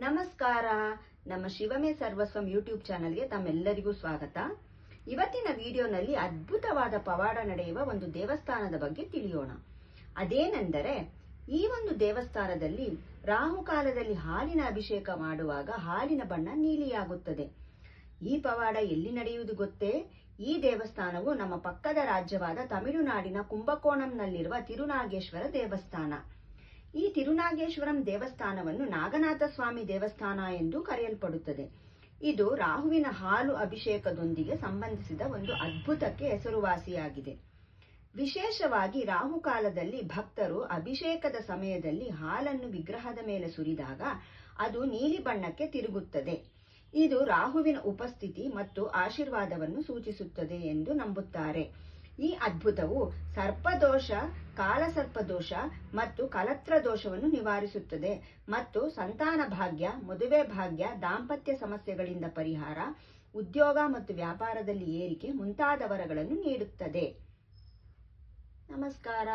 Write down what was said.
ನಮಸ್ಕಾರ. ನಮ್ಮ ಶಿವಮೇ ಸರ್ವಸ್ವಂ ಯೂಟ್ಯೂಬ್ ಚಾನೆಲ್ಗೆ ತಮ್ಮೆಲ್ಲರಿಗೂ ಸ್ವಾಗತ. ಇವತ್ತಿನ ವಿಡಿಯೋನಲ್ಲಿ ಅದ್ಭುತವಾದ ಪವಾಡ ನಡೆಯುವ ಒಂದು ದೇವಸ್ಥಾನದ ಬಗ್ಗೆ ತಿಳಿಯೋಣ. ಅದೇನೆಂದರೆ, ಈ ಒಂದು ದೇವಸ್ಥಾನದಲ್ಲಿ ರಾಹುಕಾಲದಲ್ಲಿ ಹಾಲಿನ ಅಭಿಷೇಕ ಮಾಡುವಾಗ ಹಾಲಿನ ಬಣ್ಣ ನೀಲಿಯಾಗುತ್ತದೆ. ಈ ಪವಾಡ ಎಲ್ಲಿ ನಡೆಯುವುದು ಗೊತ್ತೇ? ಈ ದೇವಸ್ಥಾನವು ನಮ್ಮ ಪಕ್ಕದ ರಾಜ್ಯವಾದ ತಮಿಳುನಾಡಿನ ಕುಂಭಕೋಣಂನಲ್ಲಿರುವ ತಿರುನಾಗೇಶ್ವರ ದೇವಸ್ಥಾನ. ಈ ತಿರುನಾಗೇಶ್ವರಂ ದೇವಸ್ಥಾನವನ್ನು ನಾಗನಾಥ ಸ್ವಾಮಿ ದೇವಸ್ಥಾನ ಎಂದು ಕರೆಯಲ್ಪಡುತ್ತದೆ. ಇದು ರಾಹುವಿನ ಹಾಲು ಅಭಿಷೇಕದೊಂದಿಗೆ ಸಂಬಂಧಿಸಿದ ಒಂದು ಅದ್ಭುತಕ್ಕೆ ಹೆಸರುವಾಸಿಯಾಗಿದೆ. ವಿಶೇಷವಾಗಿ ರಾಹುಕಾಲದಲ್ಲಿ ಭಕ್ತರು ಅಭಿಷೇಕದ ಸಮಯದಲ್ಲಿ ಹಾಲನ್ನು ವಿಗ್ರಹದ ಮೇಲೆ ಸುರಿದಾಗ ಅದು ನೀಲಿ ಬಣ್ಣಕ್ಕೆ ತಿರುಗುತ್ತದೆ. ಇದು ರಾಹುವಿನ ಉಪಸ್ಥಿತಿ ಮತ್ತು ಆಶೀರ್ವಾದವನ್ನು ಸೂಚಿಸುತ್ತದೆ ಎಂದು ನಂಬುತ್ತಾರೆ. ಈ ಅದ್ಭುತವು ಸರ್ಪದೋಷ, ಕಾಲಸರ್ಪದೋಷ ಮತ್ತು ಕಲತ್ರ ದೋಷವನ್ನು ನಿವಾರಿಸುತ್ತದೆ ಮತ್ತು ಸಂತಾನ ಭಾಗ್ಯ, ಮದುವೆ ಭಾಗ್ಯ, ದಾಂಪತ್ಯ ಸಮಸ್ಯೆಗಳಿಂದ ಪರಿಹಾರ, ಉದ್ಯೋಗ ಮತ್ತು ವ್ಯಾಪಾರದಲ್ಲಿ ಏರಿಕೆ ಮುಂತಾದ ವರಗಳನ್ನು ನೀಡುತ್ತದೆ. ನಮಸ್ಕಾರ.